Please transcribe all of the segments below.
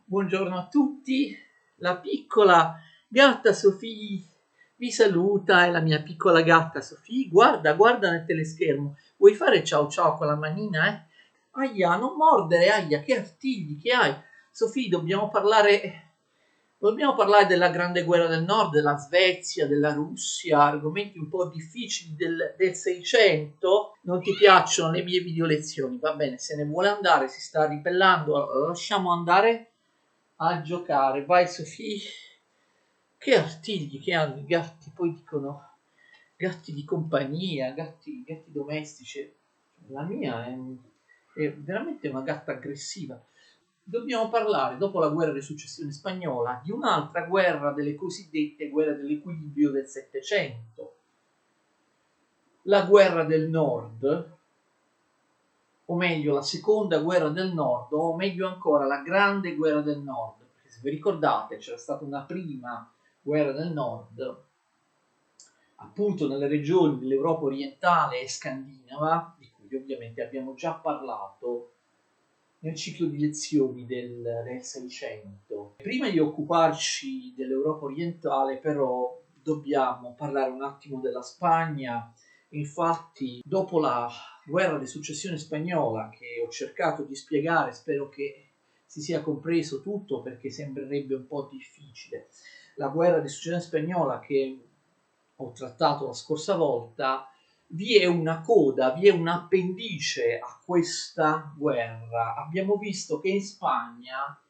Buongiorno a tutti, la piccola gatta Sofì vi saluta, è la mia piccola gatta Sofì, guarda nel teleschermo, vuoi fare ciao ciao con la manina, eh? Aia, non mordere, aia, che artigli che hai. Sofì, dobbiamo parlare della grande guerra del nord, della Svezia, della Russia, argomenti un po' difficili del 600. Non ti piacciono le mie video lezioni? Va bene, se ne vuole andare, si sta ribellando, allora lasciamo andare a giocare. Vai Sofì. Che artigli che hanno i gatti, poi dicono gatti di compagnia, gatti domestici. La mia è veramente una gatta aggressiva. Dobbiamo parlare, dopo la guerra di successione spagnola, di un'altra guerra delle cosiddette guerre dell'equilibrio del Settecento. La guerra del nord, o meglio la seconda guerra del nord, o meglio ancora la grande guerra del nord, perché se vi ricordate c'era stata una prima guerra del nord, appunto nelle regioni dell'Europa orientale e scandinava, di cui ovviamente abbiamo già parlato nel ciclo di lezioni del 600. Prima di occuparci dell'Europa orientale, però, dobbiamo parlare un attimo della Spagna. Infatti, dopo la guerra di successione spagnola, che ho cercato di spiegare, spero che si sia compreso tutto perché sembrerebbe un po' difficile. La guerra di successione spagnola che ho trattato la scorsa volta, vi è una coda, vi è un appendice a questa guerra. Abbiamo visto che in Spagna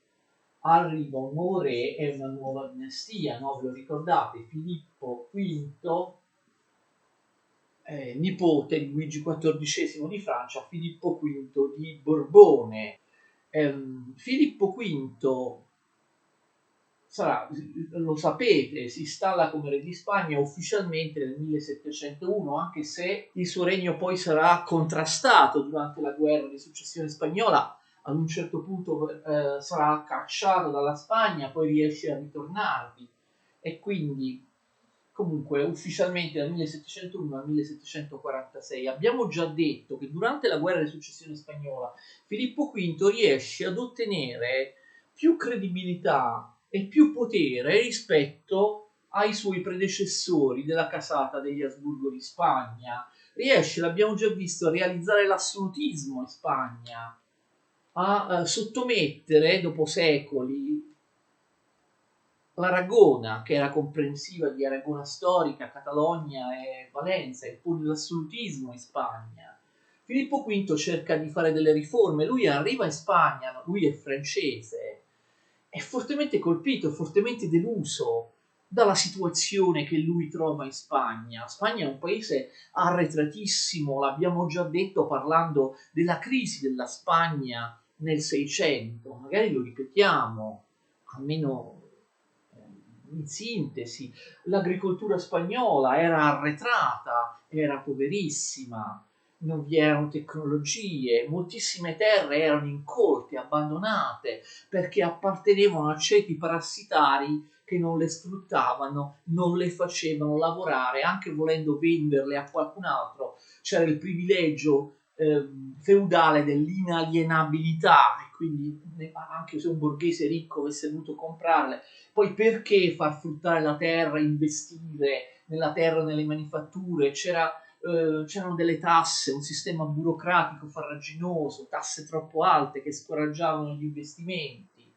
arriva un nuovo re e una nuova dinastia, no? Ve lo ricordate? Filippo V, nipote di Luigi XIV di Francia, Filippo V di Borbone. Filippo V sarà, lo sapete, si installa come re di Spagna ufficialmente nel 1701, anche se il suo regno poi sarà contrastato durante la guerra di successione spagnola. Ad un certo punto sarà cacciato dalla Spagna, poi riesce a ritornarvi e quindi comunque ufficialmente dal 1701 al 1746. Abbiamo già detto che durante la guerra di successione spagnola Filippo V riesce ad ottenere più credibilità e più potere rispetto ai suoi predecessori della casata degli Asburgo di Spagna. Riesce, l'abbiamo già visto, a realizzare l'assolutismo in Spagna, a sottomettere dopo secoli l'Aragona, che era comprensiva di Aragona storica, Catalogna e Valenza, e pure l'assolutismo in Spagna. Filippo V cerca di fare delle riforme, lui arriva in Spagna, lui è francese, è fortemente colpito, fortemente deluso dalla situazione che lui trova in Spagna. Spagna è un paese arretratissimo, l'abbiamo già detto parlando della crisi della Spagna nel 600, magari lo ripetiamo, almeno in sintesi. L'agricoltura spagnola era arretrata, era poverissima, non vi erano tecnologie, moltissime terre erano incolte, abbandonate, perché appartenevano a ceti parassitari che non le sfruttavano, non le facevano lavorare, anche volendo venderle a qualcun altro. C'era il privilegio feudale dell'inalienabilità, e quindi anche se un borghese ricco avesse voluto comprarle, poi perché far fruttare la terra, investire nella terra, nelle manifatture? C'erano delle tasse, un sistema burocratico farraginoso, tasse troppo alte che scoraggiavano gli investimenti.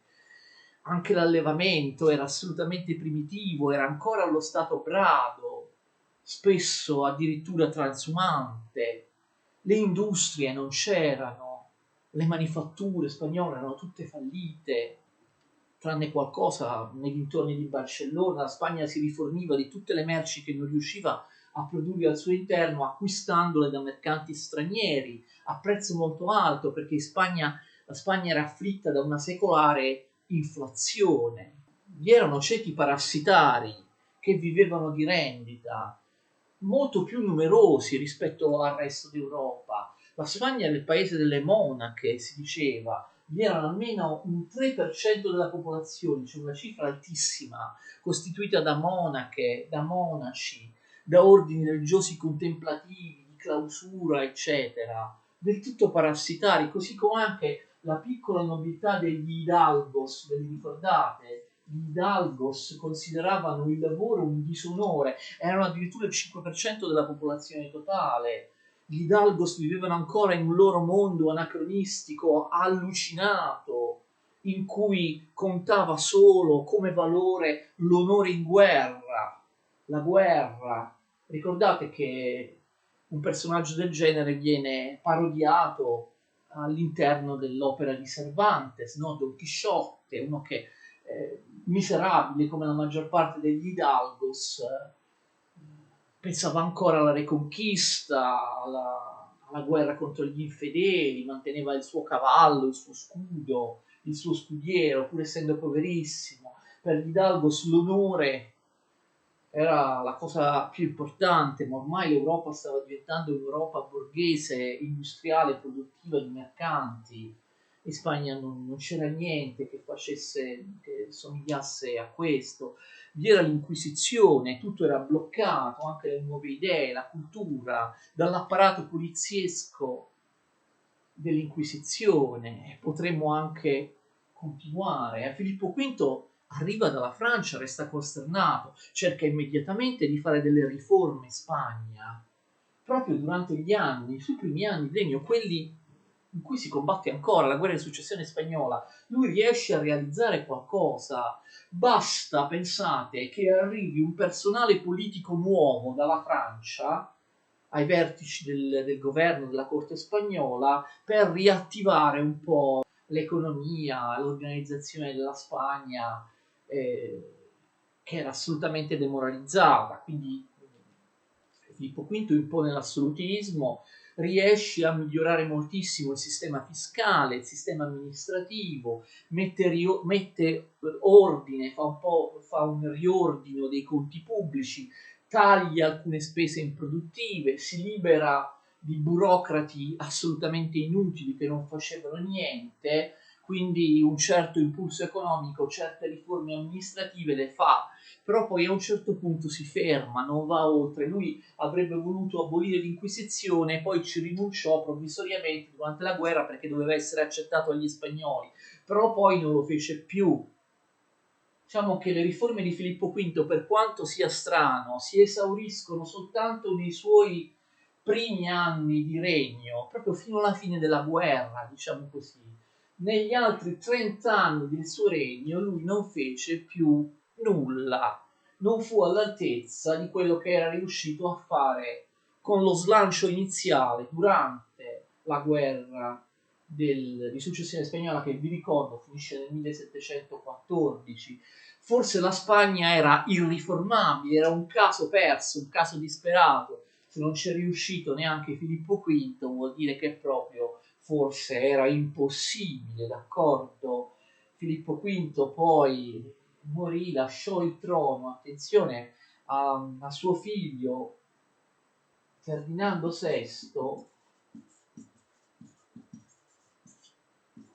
Anche l'allevamento era assolutamente primitivo, era ancora allo stato brado, spesso addirittura transumante. Le industrie non c'erano, le manifatture spagnole erano tutte fallite, tranne qualcosa nei dintorni di Barcellona. La Spagna si riforniva di tutte le merci che non riusciva a produrre al suo interno, acquistandole da mercanti stranieri a prezzo molto alto, perché la Spagna era afflitta da una secolare inflazione. Vi erano ceti parassitari che vivevano di rendita, molto più numerosi rispetto al resto d'Europa. La Spagna era il paese delle monache, si diceva, vi erano almeno un 3% della popolazione, cioè una cifra altissima, costituita da monache, da monaci, da ordini religiosi contemplativi, di clausura, eccetera, del tutto parassitari, così come anche la piccola nobiltà degli hidalgos, ve li ricordate? Gli hidalgos consideravano il lavoro un disonore, erano addirittura il 5% della popolazione totale. Gli hidalgos vivevano ancora in un loro mondo anacronistico, allucinato, in cui contava solo come valore l'onore in guerra, la guerra. Ricordate che un personaggio del genere viene parodiato all'interno dell'opera di Cervantes, no? Don Chisciotte, uno che miserabile come la maggior parte degli hidalgos, pensava ancora alla Reconquista, alla guerra contro gli infedeli, manteneva il suo cavallo, il suo scudo, il suo scudiero, pur essendo poverissimo. Per gli hidalgos l'onore era la cosa più importante, ma ormai l'Europa stava diventando un'Europa borghese, industriale, produttiva di mercanti. In Spagna non c'era niente che facesse, che somigliasse a questo. Vi era l'Inquisizione, tutto era bloccato, anche le nuove idee, la cultura, dall'apparato poliziesco dell'Inquisizione. Potremmo anche continuare. Filippo V arriva dalla Francia, resta costernato, cerca immediatamente di fare delle riforme in Spagna, proprio durante gli anni, i suoi primi anni di regno, quelli in cui si combatte ancora la guerra di successione spagnola. Lui riesce a realizzare qualcosa. Basta, pensate, che arrivi un personale politico nuovo dalla Francia ai vertici del governo della corte spagnola per riattivare un po' l'economia, l'organizzazione della Spagna, che era assolutamente demoralizzata. Quindi Filippo V impone l'assolutismo, riesce a migliorare moltissimo il sistema fiscale, il sistema amministrativo, mette ordine, fa un riordino dei conti pubblici, taglia alcune spese improduttive, si libera di burocrati assolutamente inutili che non facevano niente, quindi un certo impulso economico, certe riforme amministrative le fa, però poi a un certo punto si ferma, non va oltre. Lui avrebbe voluto abolire l'Inquisizione, poi ci rinunciò provvisoriamente durante la guerra perché doveva essere accettato agli spagnoli, però poi non lo fece più. Diciamo che le riforme di Filippo V, per quanto sia strano, si esauriscono soltanto nei suoi primi anni di regno, proprio fino alla fine della guerra, diciamo così. Negli altri 30 anni del suo regno lui non fece più nulla, non fu all'altezza di quello che era riuscito a fare con lo slancio iniziale durante la guerra di successione spagnola, che vi ricordo finisce nel 1714. Forse la Spagna era irriformabile, era un caso perso, un caso disperato. Se non c'è riuscito neanche Filippo V, vuol dire che proprio forse era impossibile, d'accordo? Filippo V poi morì, lasciò il trono, attenzione, a suo figlio Ferdinando VI.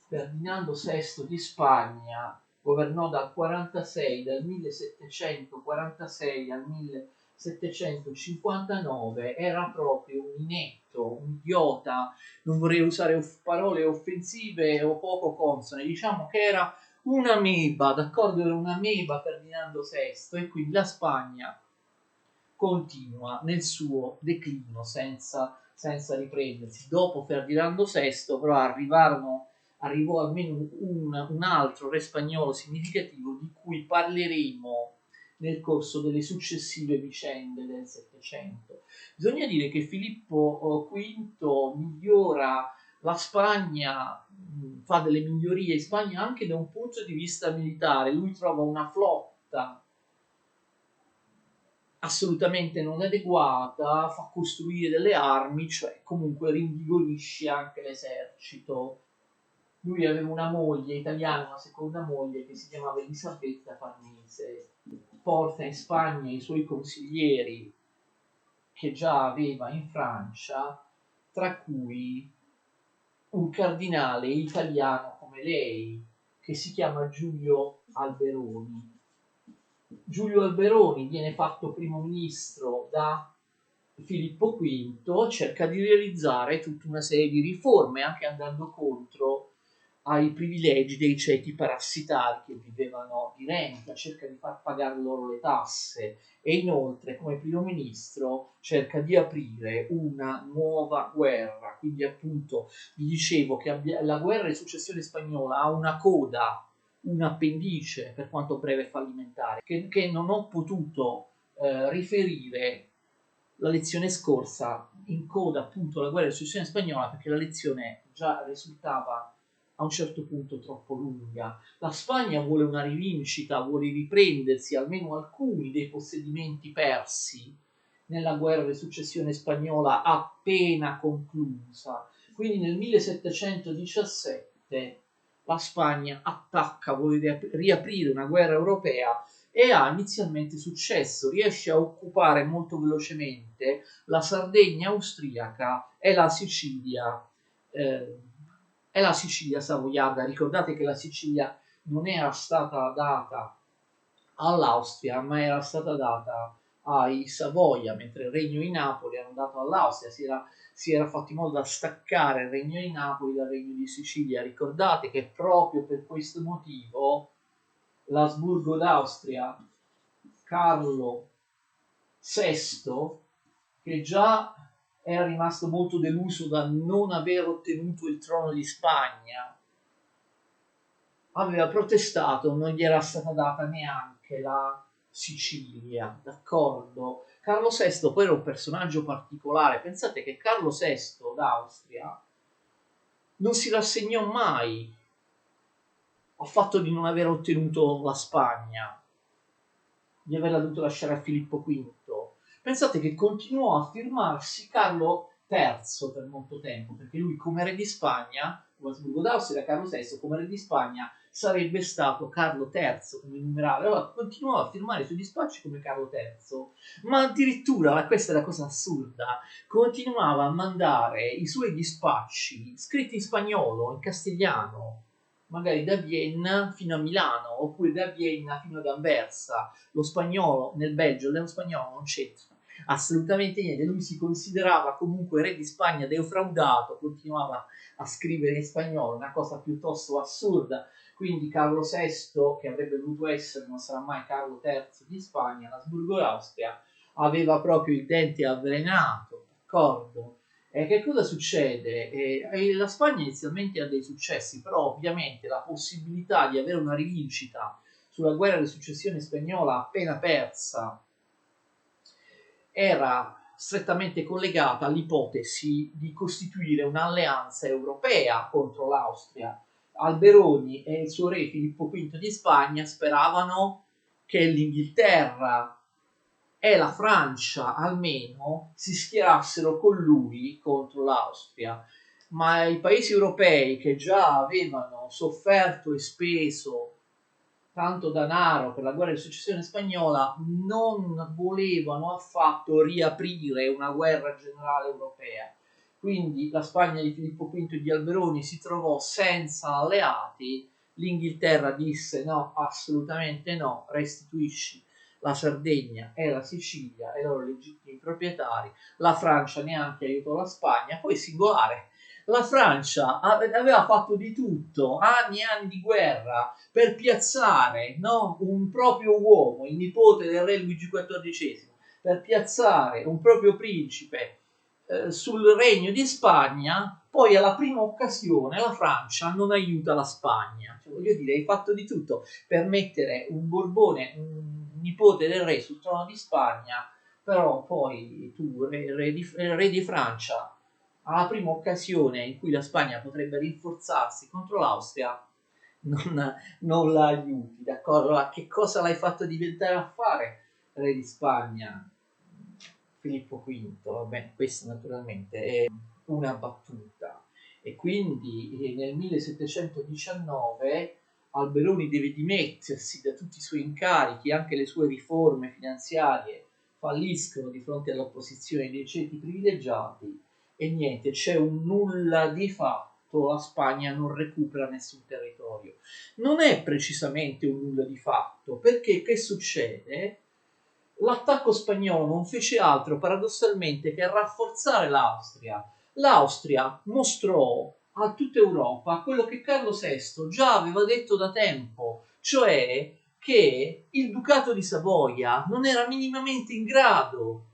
Ferdinando VI di Spagna governò dal 1746 al 1759, era proprio un inetto, un idiota, non vorrei usare parole offensive o poco consone, diciamo che era una meba, d'accordo? Era una meba Ferdinando VI, e quindi la Spagna continua nel suo declino senza riprendersi. Dopo Ferdinando VI però arrivò almeno un altro re spagnolo significativo di cui parleremo nel corso delle successive vicende del Settecento. Bisogna dire che Filippo V migliora la Spagna, fa delle migliorie in Spagna anche da un punto di vista militare. Lui trova una flotta assolutamente non adeguata, fa costruire delle armi, cioè comunque rinvigorisce anche l'esercito. Lui aveva una moglie italiana, una seconda moglie che si chiamava Elisabetta Farnese, porta in Spagna i suoi consiglieri che già aveva in Francia, tra cui un cardinale italiano come lei, che si chiama Giulio Alberoni. Giulio Alberoni viene fatto primo ministro da Filippo V, cerca di realizzare tutta una serie di riforme, anche andando contro ai privilegi dei ceti parassitari che vivevano di renta, cerca di far pagare loro le tasse e inoltre come primo ministro cerca di aprire una nuova guerra. Quindi appunto vi dicevo che la guerra di successione spagnola ha una coda, un appendice, per quanto breve e fallimentare, che non ho potuto riferire la lezione scorsa, in coda appunto alla guerra di successione spagnola, perché la lezione già risultava a un certo punto troppo lunga. La Spagna vuole una rivincita, vuole riprendersi almeno alcuni dei possedimenti persi nella guerra di successione spagnola appena conclusa. Quindi nel 1717 la Spagna attacca, vuole riaprire una guerra europea e ha inizialmente successo, riesce a occupare molto velocemente la Sardegna austriaca e la Sicilia savoiarda. Ricordate che la Sicilia non era stata data all'Austria, ma era stata data ai Savoia, mentre il regno di Napoli era andato all'Austria, si era fatto in modo da staccare il regno di Napoli dal regno di Sicilia. Ricordate che proprio per questo motivo l'Asburgo d'Austria, Carlo VI, che già era rimasto molto deluso da non aver ottenuto il trono di Spagna, aveva protestato, non gli era stata data neanche la Sicilia, d'accordo? Carlo VI poi era un personaggio particolare, pensate che Carlo VI d'Austria non si rassegnò mai al fatto di non aver ottenuto la Spagna, di averla dovuto lasciare a Filippo V. Pensate che continuò a firmarsi Carlo III per molto tempo, perché lui come re di Spagna, come Asburgo d'Austria, Carlo VI, come re di Spagna sarebbe stato Carlo III come numerale. Allora continuò a firmare i suoi dispacci come Carlo III, ma addirittura, questa è la cosa assurda, continuava a mandare i suoi dispacci scritti in spagnolo, in castigliano, magari da Vienna fino a Milano, oppure da Vienna fino ad Anversa. Lo spagnolo nel Belgio, nello spagnolo non c'entra assolutamente niente. Lui si considerava comunque re di Spagna defraudato, continuava a scrivere in spagnolo, una cosa piuttosto assurda. Quindi Carlo VI, che avrebbe dovuto essere, non sarà mai Carlo III di Spagna, l'Asburgo d'Austria, aveva proprio il dente avvelenato, d'accordo? E che cosa succede? La Spagna inizialmente ha dei successi, però ovviamente la possibilità di avere una rivincita sulla guerra di successione spagnola appena persa era strettamente collegata all'ipotesi di costituire un'alleanza europea contro l'Austria. Alberoni e il suo re Filippo V di Spagna speravano che l'Inghilterra e la Francia almeno si schierassero con lui contro l'Austria, ma i paesi europei che già avevano sofferto e speso tanto denaro per la guerra di successione spagnola non volevano affatto riaprire una guerra generale europea. Quindi la Spagna di Filippo V e di Alberoni si trovò senza alleati, l'Inghilterra disse no, assolutamente no, restituisci la Sardegna e la Sicilia ai loro legittimi proprietari, la Francia neanche aiutò la Spagna, poi singolare, la Francia aveva fatto di tutto, anni e anni di guerra, per piazzare, no, un proprio uomo, il nipote del re Luigi XIV, per piazzare un proprio principe sul regno di Spagna. Poi alla prima occasione la Francia non aiuta la Spagna. Cioè, voglio dire, hai fatto di tutto per mettere un Borbone, un nipote del re sul trono di Spagna, però poi tu, re di Francia, alla prima occasione in cui la Spagna potrebbe rinforzarsi contro l'Austria, non la aiuti, d'accordo? Allora, che cosa l'hai fatto diventare a fare, re di Spagna? Filippo V, vabbè, questo naturalmente è una battuta. E quindi nel 1719 Alberoni deve dimettersi da tutti i suoi incarichi, anche le sue riforme finanziarie falliscono di fronte all'opposizione dei ceti privilegiati e niente, c'è un nulla di fatto, la Spagna non recupera nessun territorio. Non è precisamente un nulla di fatto, perché che succede? L'attacco spagnolo non fece altro paradossalmente che rafforzare l'Austria. L'Austria mostrò a tutta Europa quello che Carlo VI già aveva detto da tempo, cioè che il Ducato di Savoia non era minimamente in grado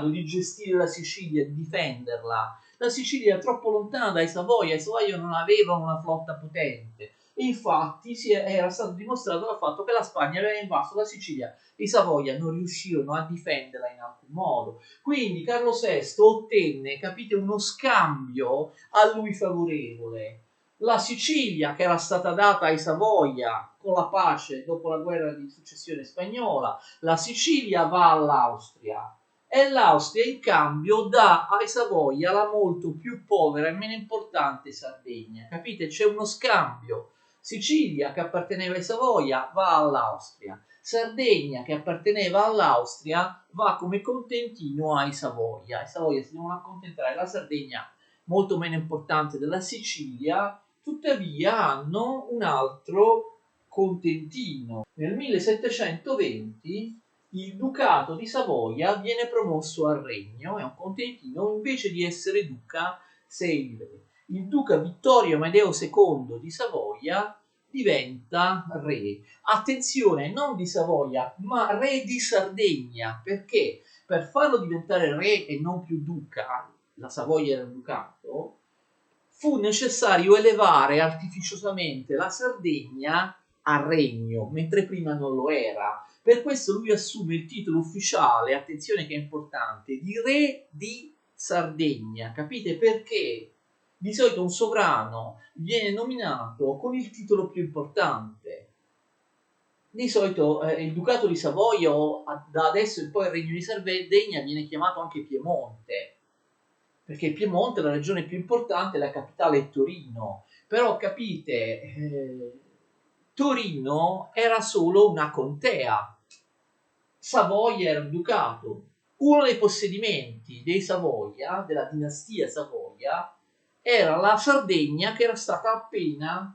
di gestire la Sicilia, di difenderla. La Sicilia era troppo lontana dai Savoia, i Savoia non avevano una flotta potente. E infatti era stato dimostrato dal fatto che la Spagna aveva invaso la Sicilia e i Savoia non riuscirono a difenderla in alcun modo. Quindi Carlo VI ottenne, capite, uno scambio a lui favorevole. La Sicilia, che era stata data ai Savoia con la pace dopo la guerra di successione spagnola, la Sicilia va all'Austria e l'Austria in cambio dà ai Savoia la molto più povera e meno importante Sardegna. Capite? C'è uno scambio. Sicilia, che apparteneva ai Savoia, va all'Austria. Sardegna, che apparteneva all'Austria, va come contentino ai Savoia. I Savoia si devono accontentare. La Sardegna, molto meno importante della Sicilia, tuttavia hanno un altro contentino. Nel 1720 il Ducato di Savoia viene promosso al regno, è un contentino, invece di essere duca sei re. Il duca Vittorio Amedeo II di Savoia diventa re. Attenzione, non di Savoia, ma re di Sardegna, perché per farlo diventare re e non più duca, la Savoia era un ducato, fu necessario elevare artificiosamente la Sardegna a regno, mentre prima non lo era. Per questo lui assume il titolo ufficiale, attenzione che è importante, di re di Sardegna. Capite perché? Di solito un sovrano viene nominato con il titolo più importante. Di solito il Ducato di Savoia o da adesso in poi il Regno di Sardegna viene chiamato anche Piemonte, perché Piemonte è la regione più importante, la capitale è Torino. Però capite, Torino era solo una contea, Savoia era un ducato. Uno dei possedimenti dei Savoia, della dinastia Savoia, era la Sardegna che era stata appena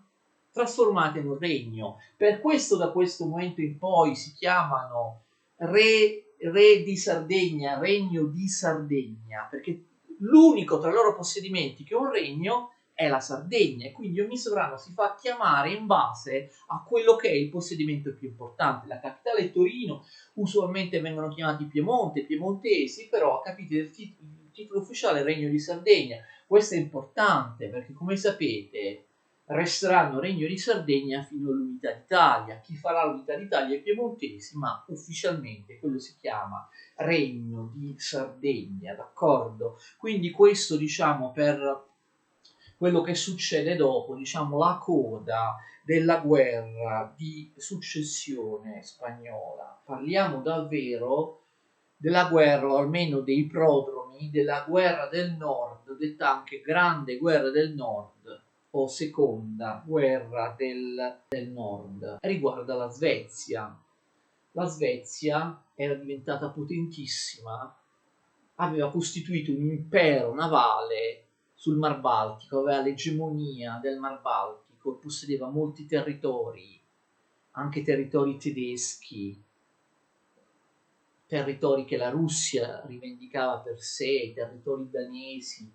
trasformata in un regno. Per questo da questo momento in poi si chiamano re di Sardegna, regno di Sardegna, perché l'unico tra i loro possedimenti che è un regno è la Sardegna e quindi ogni sovrano si fa chiamare in base a quello che è il possedimento più importante. La capitale è Torino, usualmente vengono chiamati Piemonte, piemontesi, però capite il titolo ufficiale è Regno di Sardegna. Questo è importante perché come sapete resteranno Regno di Sardegna fino all'unità d'Italia. Chi farà l'unità d'Italia è i piemontesi, ma ufficialmente quello si chiama Regno di Sardegna, d'accordo? Quindi questo diciamo per quello che succede dopo, diciamo la coda della guerra di successione spagnola. Parliamo davvero della guerra, o almeno dei prodromi, della guerra del nord, detta anche grande guerra del nord o seconda guerra del nord. Riguarda la Svezia. La Svezia era diventata potentissima, aveva costituito un impero navale sul Mar Baltico, aveva l'egemonia del Mar Baltico, possedeva molti territori, anche territori tedeschi, territori che la Russia rivendicava per sé, territori danesi,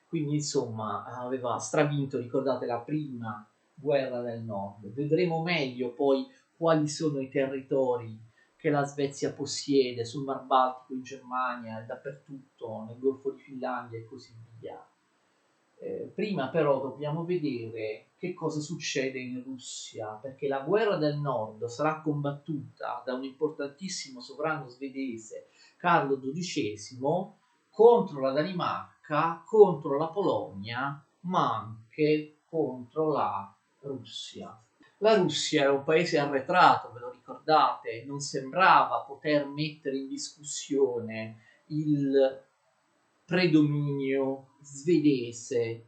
quindi insomma aveva stravinto, ricordate, la prima guerra del nord. Vedremo meglio poi quali sono i territori che la Svezia possiede sul Mar Baltico, in Germania e dappertutto, nel Golfo di Finlandia e così via. Prima però dobbiamo vedere che cosa succede in Russia, perché la guerra del nord sarà combattuta da un importantissimo sovrano svedese, Carlo XII, contro la Danimarca, contro la Polonia, ma anche contro la Russia. La Russia era un paese arretrato, ve lo ricordate, non sembrava poter mettere in discussione il predominio svedese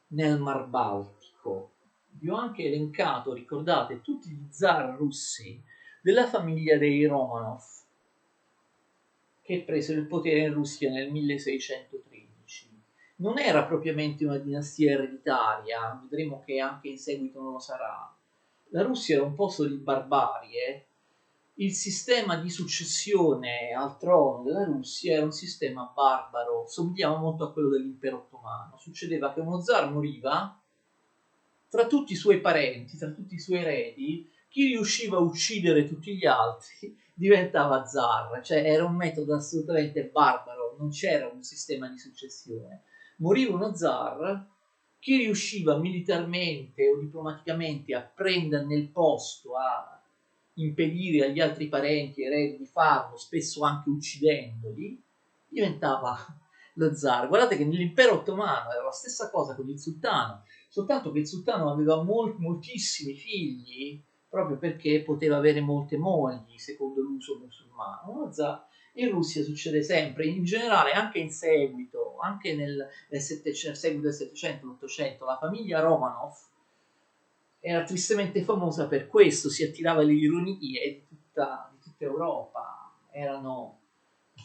nel Mar Baltico. Vi ho anche elencato, ricordate, tutti gli zar russi della famiglia dei Romanov che presero il potere in Russia nel 1613. Non era propriamente una dinastia ereditaria, vedremo che anche in seguito non lo sarà. La Russia era un posto di barbarie il sistema di successione al trono della Russia era un sistema barbaro, somigliava molto a quello dell'impero ottomano. Succedeva che uno zar moriva, tra tutti i suoi parenti, tra tutti i suoi eredi, chi riusciva a uccidere tutti gli altri diventava zar, cioè era un metodo assolutamente barbaro, non c'era un sistema di successione. Moriva uno zar, chi riusciva militarmente o diplomaticamente a prenderne il posto, a impedire agli altri parenti e eredi di farlo, spesso anche uccidendoli, diventava lo zar. Guardate che nell'impero ottomano era la stessa cosa con il sultano, soltanto che il sultano aveva moltissimi figli proprio perché poteva avere molte mogli secondo l'uso musulmano. In Russia succede sempre, in generale anche in seguito, anche nel seguito del 700, l'Ottocento, la famiglia Romanov era tristemente famosa per questo, si attirava le ironie di tutta Europa. La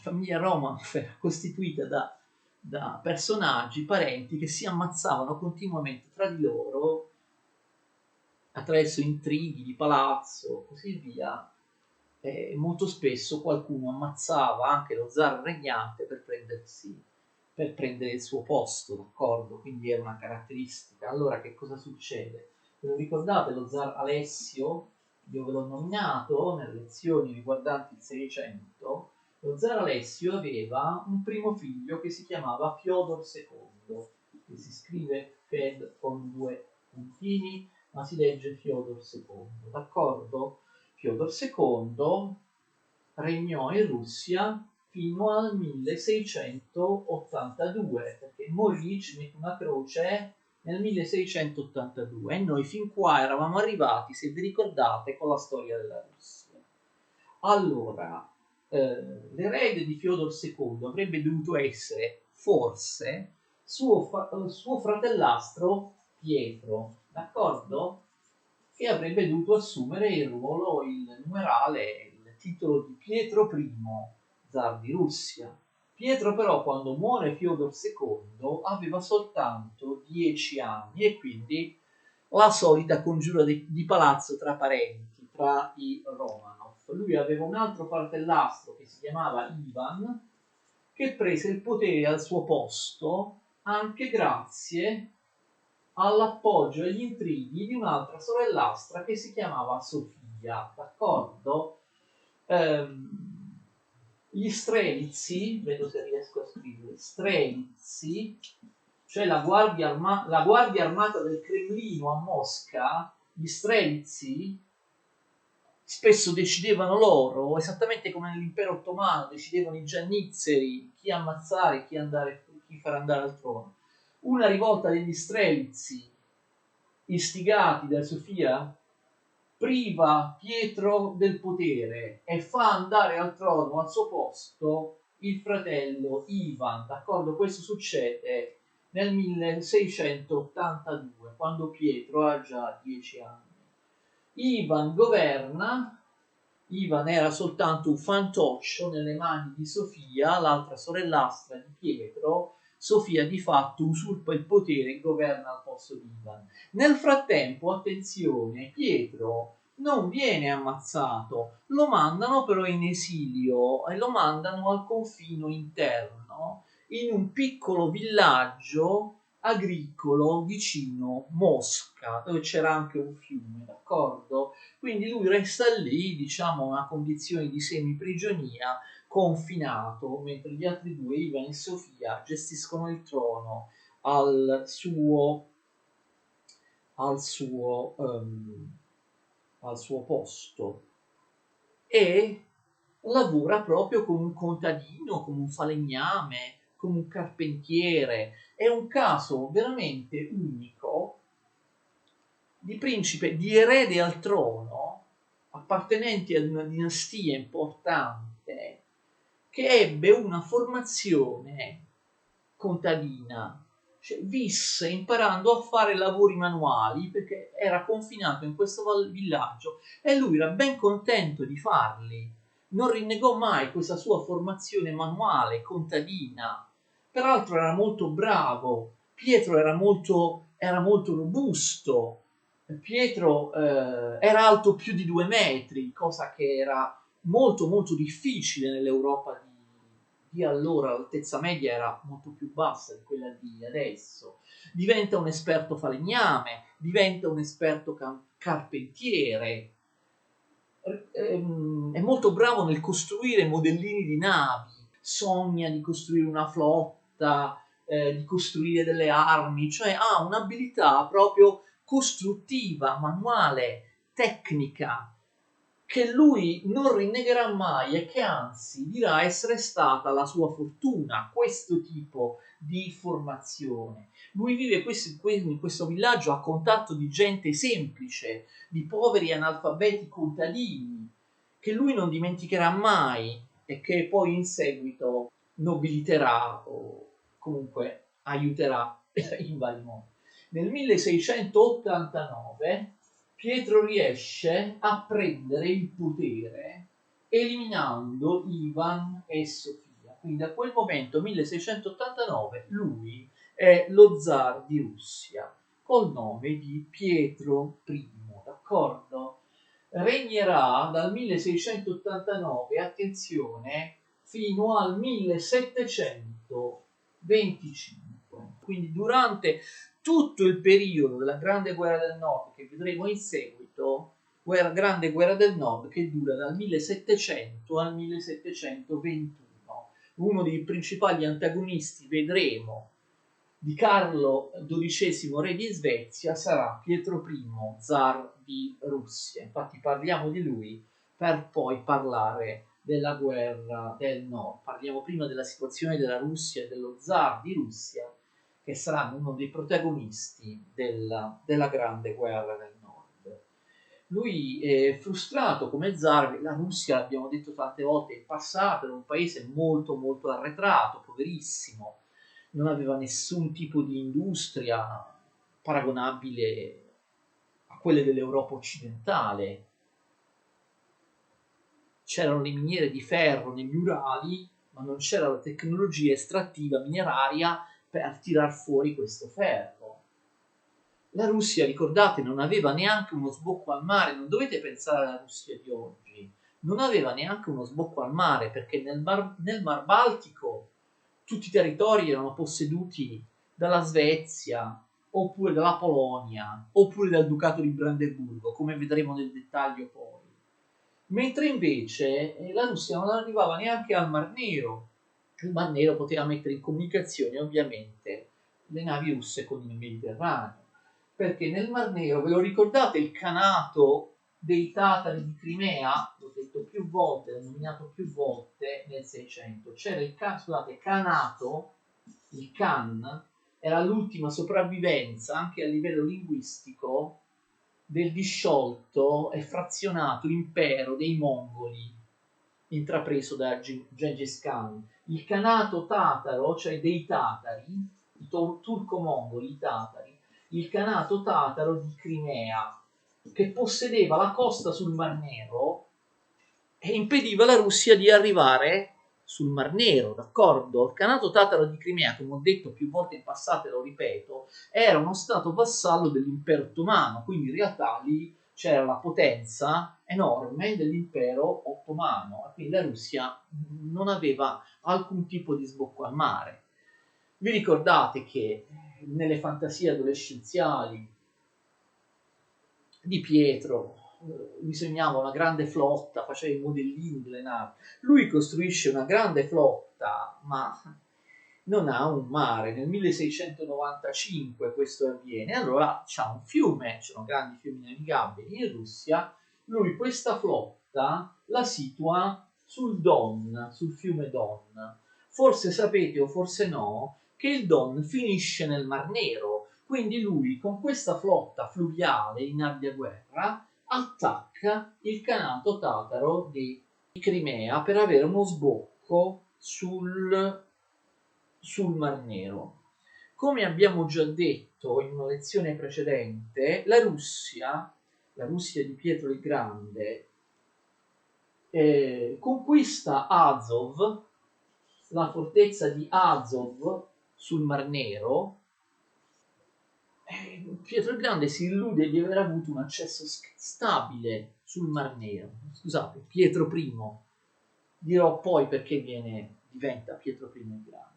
famiglia Romanov era costituita da personaggi, parenti che si ammazzavano continuamente tra di loro attraverso intrighi di palazzo, così via. E molto spesso qualcuno ammazzava anche lo zar regnante per prendere il suo posto, d'accordo? Quindi era una caratteristica. Allora che cosa succede? Ve lo ricordate lo zar Alessio? Io ve l'ho nominato nelle lezioni riguardanti il 600. Lo zar Alessio aveva un primo figlio che si chiamava Fyodor II, che si scrive Fed con due puntini, ma si legge Fyodor II, d'accordo? Fyodor II regnò in Russia fino al 1682, perché morì, ci mette una croce, nel 1682 e noi fin qua eravamo arrivati, se vi ricordate, con la storia della Russia. Allora, l'erede di Fyodor II avrebbe dovuto essere forse suo fratellastro Pietro, d'accordo? Che avrebbe dovuto assumere il ruolo, il numerale, il titolo di Pietro I, zar di Russia. Pietro però quando muore Fyodor II aveva soltanto 10 anni e quindi la solita congiura di palazzo tra parenti, tra i Romanov. Lui aveva un altro fratellastro che si chiamava Ivan, che prese il potere al suo posto anche grazie all'appoggio e agli intrighi di un'altra sorellastra che si chiamava Sofia, d'accordo? Gli Strelizzi, vedo se riesco a scrivere, Strelizzi, cioè la guardia armata del Cremlino a Mosca, gli Strelizzi spesso decidevano loro, esattamente come nell'impero ottomano, decidevano i giannizzeri chi ammazzare, chi far andare al trono. Una rivolta degli Strelizzi, istigati da Sofia, priva Pietro del potere e fa andare al trono al suo posto il fratello Ivan, d'accordo? Questo succede nel 1682, quando Pietro ha già 10 anni. Ivan governa, Ivan era soltanto un fantoccio nelle mani di Sofia, l'altra sorellastra di Pietro. Sofia di fatto usurpa il potere e governa al posto di Ivan. Nel frattempo, attenzione, Pietro non viene ammazzato, lo mandano però in esilio e lo mandano al confino interno, in un piccolo villaggio agricolo vicino Mosca, dove c'era anche un fiume, d'accordo? Quindi lui resta lì, diciamo, una condizione di semiprigionia, confinato, mentre gli altri due, Ivan e Sofia, gestiscono il trono al suo, al suo, um, al suo posto e lavora proprio come un contadino, come un falegname, come un carpentiere. È un caso veramente unico di principe, di erede al trono, appartenenti ad una dinastia importante, che ebbe una formazione contadina, cioè visse imparando a fare lavori manuali perché era confinato in questo villaggio e lui era ben contento di farli, non rinnegò mai questa sua formazione manuale contadina. Peraltro era molto bravo, Pietro era molto robusto. Pietro era alto più di 2 metri, cosa che era molto molto difficile nell'Europa di allora, l'altezza media era molto più bassa di quella di adesso. Diventa un esperto falegname, diventa un esperto carpentiere, è molto bravo nel costruire modellini di navi, sogna di costruire una flotta, di costruire delle armi, cioè ha un'abilità proprio costruttiva, manuale, tecnica, che lui non rinnegherà mai e che anzi dirà essere stata la sua fortuna, questo tipo di formazione. Lui vive in questo villaggio a contatto di gente semplice, di poveri analfabeti contadini, che lui non dimenticherà mai e che poi in seguito nobiliterà o comunque aiuterà in vari modi. Nel 1689 Pietro riesce a prendere il potere eliminando Ivan e Sofia. Quindi da quel momento, 1689, lui è lo zar di Russia, col nome di Pietro I, d'accordo? Regnerà dal 1689, attenzione, fino al 1725. Quindi durante tutto il periodo della Grande Guerra del Nord che vedremo in seguito, Grande Guerra del Nord che dura dal 1700 al 1721. Uno dei principali antagonisti, vedremo, di Carlo XII re di Svezia sarà Pietro I, zar di Russia. Infatti parliamo di lui per poi parlare della guerra del Nord. Parliamo prima della situazione della Russia e dello zar di Russia, che saranno uno dei protagonisti della grande guerra del Nord. Lui è frustrato come zar. La Russia, l'abbiamo detto tante volte in passato, era un paese molto molto arretrato, poverissimo, non aveva nessun tipo di industria paragonabile a quelle dell'Europa occidentale. C'erano le miniere di ferro negli Urali, ma non c'era la tecnologia estrattiva mineraria per tirar fuori questo ferro. La Russia, ricordate, non aveva neanche uno sbocco al mare, non dovete pensare alla Russia di oggi, non aveva neanche uno sbocco al mare perché nel Mar Baltico tutti i territori erano posseduti dalla Svezia, oppure dalla Polonia, oppure dal Ducato di Brandeburgo, come vedremo nel dettaglio poi. Mentre invece la Russia non arrivava neanche al Mar Nero. Il Mar Nero poteva mettere in comunicazione ovviamente le navi russe con il Mediterraneo, perché nel Mar Nero, ve lo ricordate il canato dei Tatari di Crimea? L'ho detto più volte, l'ho nominato più volte nel 600. C'era il canato, il Khan, era l'ultima sopravvivenza anche a livello linguistico del disciolto e frazionato impero dei Mongoli intrapreso da Gengis Khan. Il Kanato tataro, cioè dei Tatari, i turco-mongoli, i Tatari, il Kanato tataro di Crimea, che possedeva la costa sul Mar Nero e impediva alla Russia di arrivare sul Mar Nero, d'accordo? Il Kanato tataro di Crimea, come ho detto più volte in passato e lo ripeto, era uno stato vassallo dell'impero ottomano, quindi in realtà lì c'era la potenza enorme dell'impero ottomano, e quindi la Russia non aveva alcun tipo di sbocco al mare. Vi ricordate che nelle fantasie adolescenziali di Pietro disegnava una grande flotta, faceva i modellini delle navi. Lui costruisce una grande flotta, ma non ha un mare. Nel 1695 questo avviene. Allora c'ha un fiume, ci sono grandi fiumi navigabili in Russia. Lui questa flotta la situa sul Don, sul fiume Don. Forse sapete o forse no che il Don finisce nel Mar Nero, quindi lui con questa flotta fluviale in navi da guerra attacca il Kanato tataro di Crimea per avere uno sbocco sul Mar Nero. Come abbiamo già detto in una lezione precedente, la Russia di Pietro il Grande, conquista Azov, la fortezza di Azov sul Mar Nero, Pietro il Grande si illude di aver avuto un accesso stabile sul Mar Nero. Scusate, Pietro I, dirò poi perché diventa Pietro I il Grande.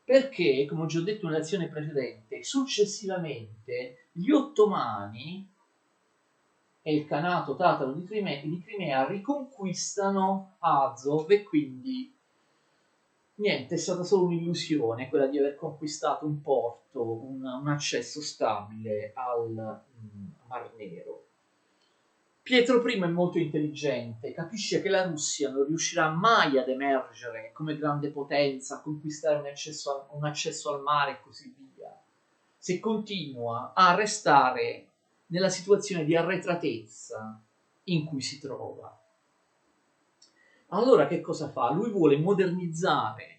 Perché, come ho già detto nella lezione precedente, successivamente gli ottomani e il Khanato tataro di Crimea riconquistano Azov e quindi niente, è stata solo un'illusione quella di aver conquistato un porto, un accesso stabile al Mar Nero. Pietro I è molto intelligente, capisce che la Russia non riuscirà mai ad emergere come grande potenza, a conquistare un accesso al mare e così via, se continua a restare nella situazione di arretratezza in cui si trova. Allora che cosa fa? Lui vuole modernizzare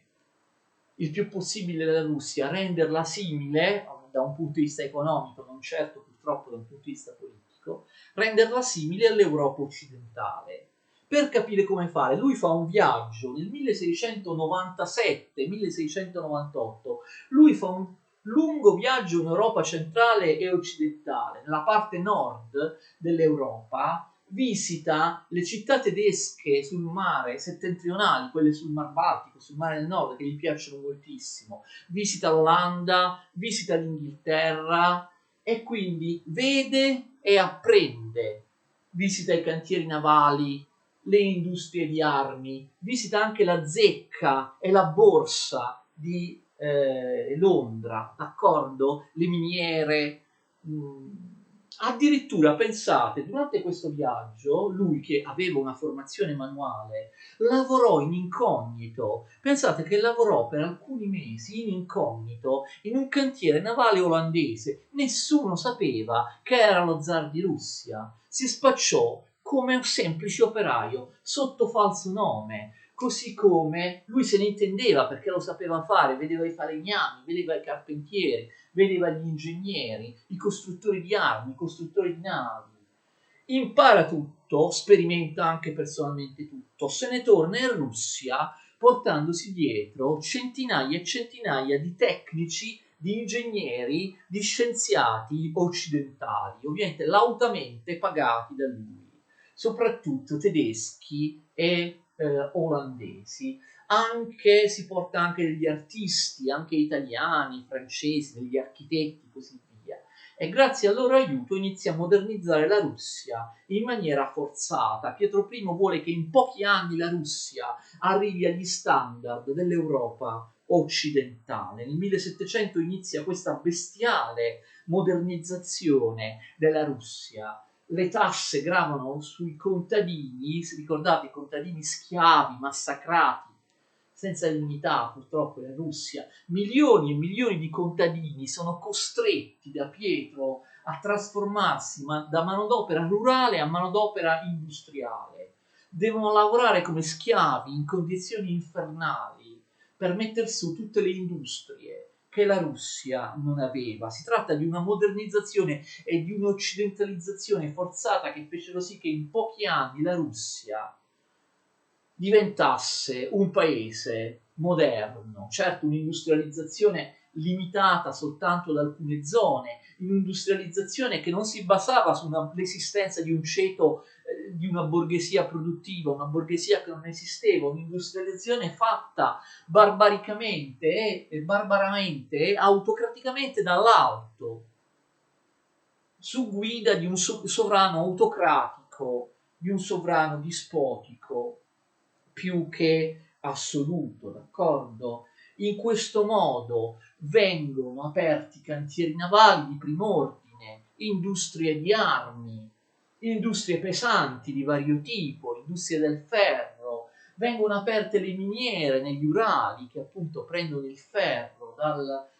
il più possibile la Russia, renderla simile, da un punto di vista economico, non certo purtroppo da un punto di vista politico, renderla simile all'Europa occidentale. Per capire come fare, lui fa un viaggio nel 1697-1698, lui fa un lungo viaggio in Europa centrale e occidentale, nella parte nord dell'Europa, visita le città tedesche sul mare settentrionali, quelle sul Mar Baltico, sul mare del Nord, che gli piacciono moltissimo, visita l'Olanda, visita l'Inghilterra e quindi vede e apprende, visita i cantieri navali, le industrie di armi, visita anche la zecca e la borsa di Londra, d'accordo? Le miniere. Addirittura pensate, durante questo viaggio, lui che aveva una formazione manuale, lavorò in incognito. Pensate che lavorò per alcuni mesi in incognito in un cantiere navale olandese. Nessuno sapeva che era lo zar di Russia. Si spacciò come un semplice operaio sotto falso nome, così come lui se ne intendeva perché lo sapeva fare, vedeva i falegnami, vedeva i carpentieri, vedeva gli ingegneri, i costruttori di armi, i costruttori di navi. Impara tutto, sperimenta anche personalmente tutto, se ne torna in Russia portandosi dietro centinaia e centinaia di tecnici, di ingegneri, di scienziati occidentali, ovviamente lautamente pagati da lui, soprattutto tedeschi e olandesi. Anche si porta anche degli artisti, anche italiani, francesi, degli architetti, così via. E grazie al loro aiuto inizia a modernizzare la Russia in maniera forzata. Pietro I vuole che in pochi anni la Russia arrivi agli standard dell'Europa occidentale. Nel 1700 inizia questa bestiale modernizzazione della Russia. Le tasse gravano sui contadini, ricordate i contadini schiavi massacrati senza dignità purtroppo in Russia, milioni e milioni di contadini sono costretti da Pietro a trasformarsi da manodopera rurale a manodopera industriale. Devono lavorare come schiavi in condizioni infernali per mettere su tutte le industrie che la Russia non aveva. Si tratta di una modernizzazione e di un'occidentalizzazione forzata che fecero sì che in pochi anni la Russia diventasse un paese moderno, certo un'industrializzazione limitata soltanto ad alcune zone, un'industrializzazione che non si basava sull'esistenza di un ceto di una borghesia produttiva, una borghesia che non esisteva, un'industrializzazione fatta barbaricamente e barbaramente e autocraticamente dall'alto, su guida di un sovrano autocratico, di un sovrano dispotico più che assoluto, d'accordo? In questo modo vengono aperti cantieri navali di prim'ordine, industrie di armi, industrie pesanti di vario tipo, industrie del ferro, vengono aperte le miniere negli Urali che appunto prendono il ferro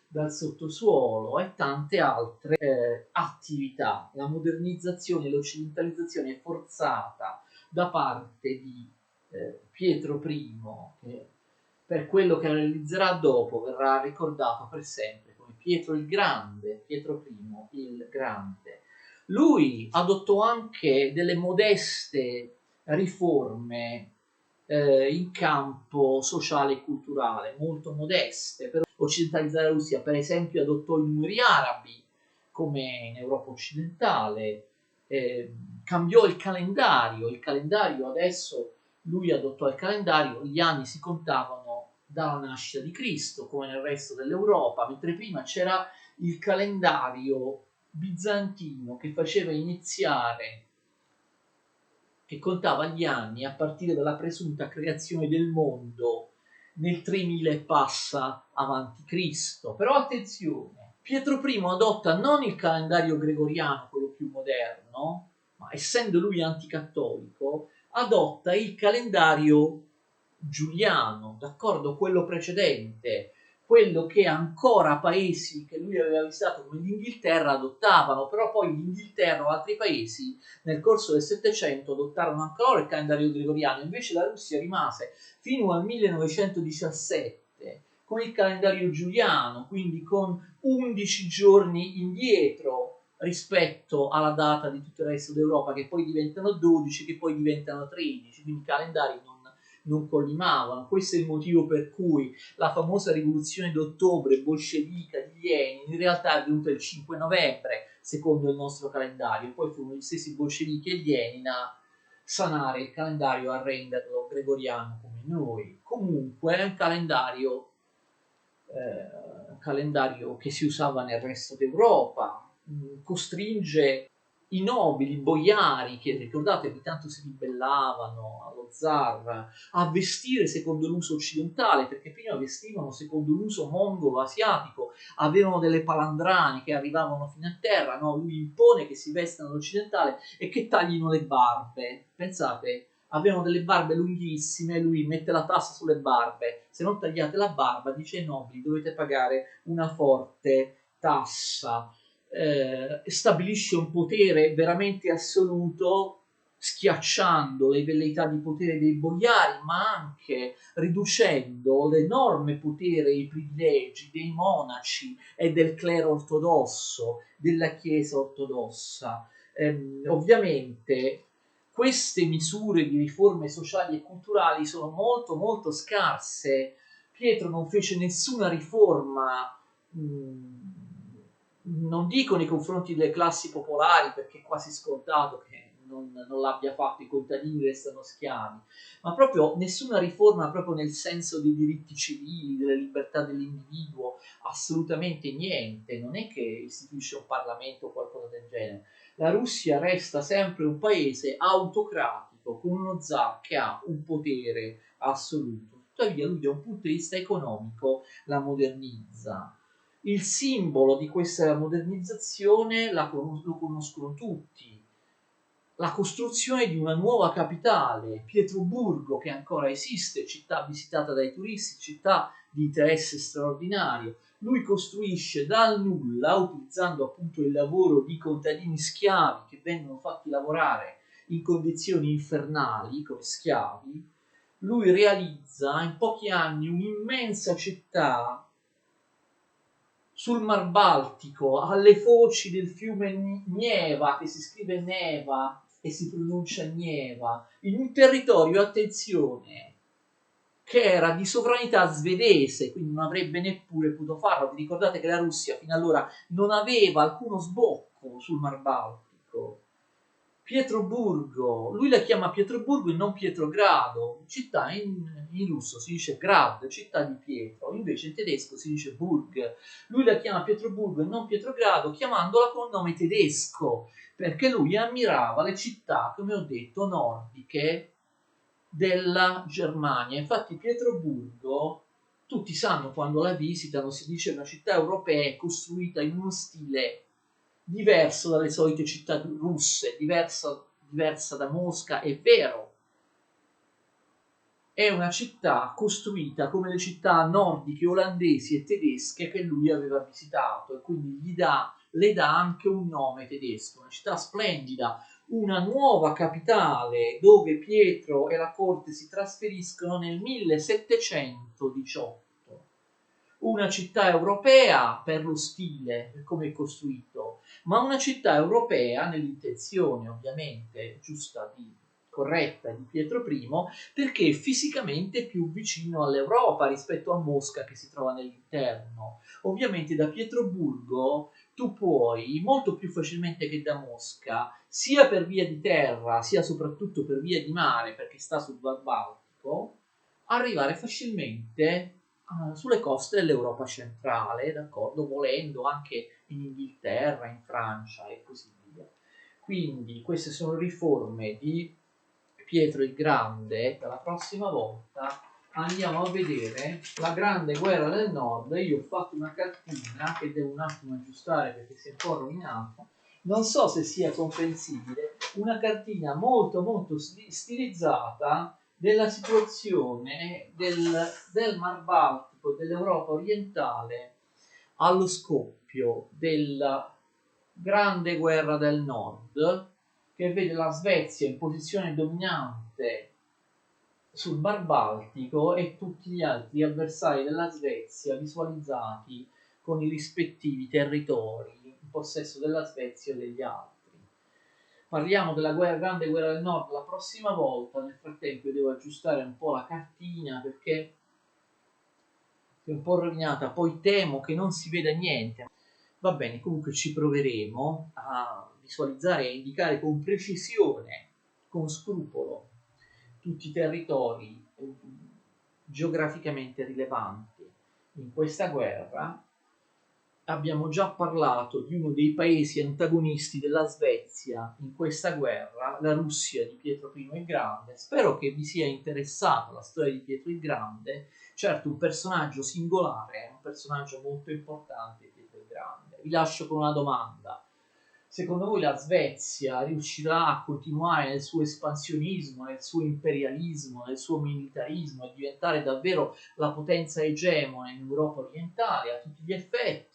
dal sottosuolo e tante altre attività. La modernizzazione e l'occidentalizzazione è forzata da parte di Pietro I, che per quello che realizzerà dopo verrà ricordato per sempre come Pietro il Grande, Pietro I il Grande. Lui adottò anche delle modeste riforme in campo sociale e culturale, molto modeste, per occidentalizzare la Russia. Per esempio adottò i numeri arabi, come in Europa occidentale, cambiò il calendario adesso lui adottò il calendario, gli anni si contavano dalla nascita di Cristo, come nel resto dell'Europa, mentre prima c'era il calendario bizantino che faceva iniziare, che contava gli anni a partire dalla presunta creazione del mondo nel 3000 e passa avanti Cristo. Però attenzione, Pietro I adotta non il calendario gregoriano, quello più moderno, ma essendo lui anticattolico, adotta il calendario giuliano, d'accordo? Quello precedente, quello che ancora paesi che lui aveva visitato come l'Inghilterra adottavano, però poi l'Inghilterra o altri paesi nel corso del Settecento adottarono anche loro il calendario gregoriano, invece la Russia rimase fino al 1917 con il calendario giuliano, quindi con 11 giorni indietro rispetto alla data di tutto il resto d'Europa, che poi diventano 12, che poi diventano 13, quindi i calendari non collimavano. Questo è il motivo per cui la famosa rivoluzione d'ottobre bolscevica di Lenin in realtà è avvenuta il 5 novembre, secondo il nostro calendario. Poi furono gli stessi bolscevichi e Lenin a sanare il calendario, a renderlo gregoriano come noi. Comunque è un calendario che si usava nel resto d'Europa, costringe i nobili, i boiari, che ricordatevi tanto si ribellavano allo zar, a vestire secondo l'uso occidentale, perché prima vestivano secondo l'uso mongolo, asiatico, avevano delle palandrani che arrivavano fino a terra, no? Lui impone che si vestano all'occidentale e che taglino le barbe. Pensate, avevano delle barbe lunghissime, lui mette la tassa sulle barbe, se non tagliate la barba, dice ai nobili, dovete pagare una forte tassa. Stabilisce un potere veramente assoluto, schiacciando le velleità di potere dei boiari, ma anche riducendo l'enorme potere e i privilegi dei monaci e del clero ortodosso, della Chiesa ortodossa. Ovviamente queste misure di riforme sociali e culturali sono molto molto scarse. Pietro non fece nessuna riforma, non dico nei confronti delle classi popolari, perché è quasi scontato che non l'abbia fatto, i contadini restano schiavi, ma proprio nessuna riforma proprio nel senso dei diritti civili, delle libertà dell'individuo, assolutamente niente. Non è che istituisce un Parlamento o qualcosa del genere. La Russia resta sempre un paese autocratico con uno zar che ha un potere assoluto. Tuttavia lui da un punto di vista economico la modernizza. Il simbolo di questa modernizzazione lo conoscono tutti. La costruzione di una nuova capitale, Pietroburgo, che ancora esiste, città visitata dai turisti, città di interesse straordinario. Lui costruisce dal nulla, utilizzando appunto il lavoro di contadini schiavi che vengono fatti lavorare in condizioni infernali come schiavi. Lui realizza in pochi anni un'immensa città sul Mar Baltico, alle foci del fiume Neva, che si scrive Neva e si pronuncia Nieva, in un territorio, attenzione, che era di sovranità svedese, quindi non avrebbe neppure potuto farlo. Vi ricordate che la Russia fino allora non aveva alcuno sbocco sul Mar Baltico. Pietroburgo, lui la chiama Pietroburgo e non Pietrogrado, città in russo si dice Grad, città di Pietro, invece in tedesco si dice Burg. Lui la chiama Pietroburgo e non Pietrogrado, chiamandola con nome tedesco, perché lui ammirava le città, come ho detto, nordiche della Germania. Infatti Pietroburgo, tutti sanno quando la visitano, si dice una città europea costruita in uno stile diverso dalle solite città russe, diversa da Mosca, è vero. È una città costruita come le città nordiche, olandesi e tedesche che lui aveva visitato, e quindi le dà anche un nome tedesco. Una città splendida, una nuova capitale dove Pietro e la corte si trasferiscono nel 1718. Una città europea per lo stile, per come è costruito, ma una città europea nell'intenzione ovviamente giusta, corretta di Pietro I, perché è fisicamente più vicino all'Europa rispetto a Mosca che si trova nell'interno. Ovviamente da Pietroburgo tu puoi molto più facilmente che da Mosca, sia per via di terra, sia soprattutto per via di mare, perché sta sul Mar Baltico, arrivare facilmente sulle coste dell'Europa centrale, d'accordo? Volendo anche in Inghilterra, in Francia e così via. Quindi queste sono riforme di Pietro il Grande. La prossima volta andiamo a vedere la grande guerra del nord. Io ho fatto una cartina che devo un attimo aggiustare perché si è un po' rovinata, non so se sia comprensibile, una cartina molto molto stilizzata della situazione del Mar Baltico, dell'Europa orientale allo scoppio della grande guerra del nord, che vede la Svezia in posizione dominante sul Mar Baltico e tutti gli altri avversari della Svezia visualizzati con i rispettivi territori in possesso della Svezia e degli altri. Parliamo della grande guerra del nord la prossima volta. Nel frattempo io devo aggiustare un po' la cartina perché è un po' rovinata, poi temo che non si veda niente. Va bene, comunque ci proveremo a visualizzare e indicare con precisione, con scrupolo, tutti i territori geograficamente rilevanti in questa guerra. Abbiamo già parlato di uno dei paesi antagonisti della Svezia in questa guerra, la Russia di Pietro I il Grande. Spero che vi sia interessata la storia di Pietro il Grande. Certo, un personaggio singolare, un personaggio molto importante, Pietro il Grande. Vi lascio con una domanda. Secondo voi la Svezia riuscirà a continuare nel suo espansionismo, nel suo imperialismo, nel suo militarismo e diventare davvero la potenza egemone in Europa orientale a tutti gli effetti?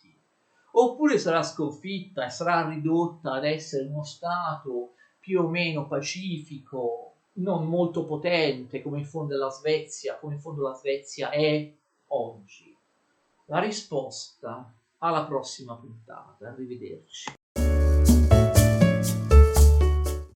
Oppure sarà sconfitta e sarà ridotta ad essere uno stato più o meno pacifico, non molto potente come in fondo la Svezia, come in fondo la Svezia è oggi? La risposta alla prossima puntata. Arrivederci.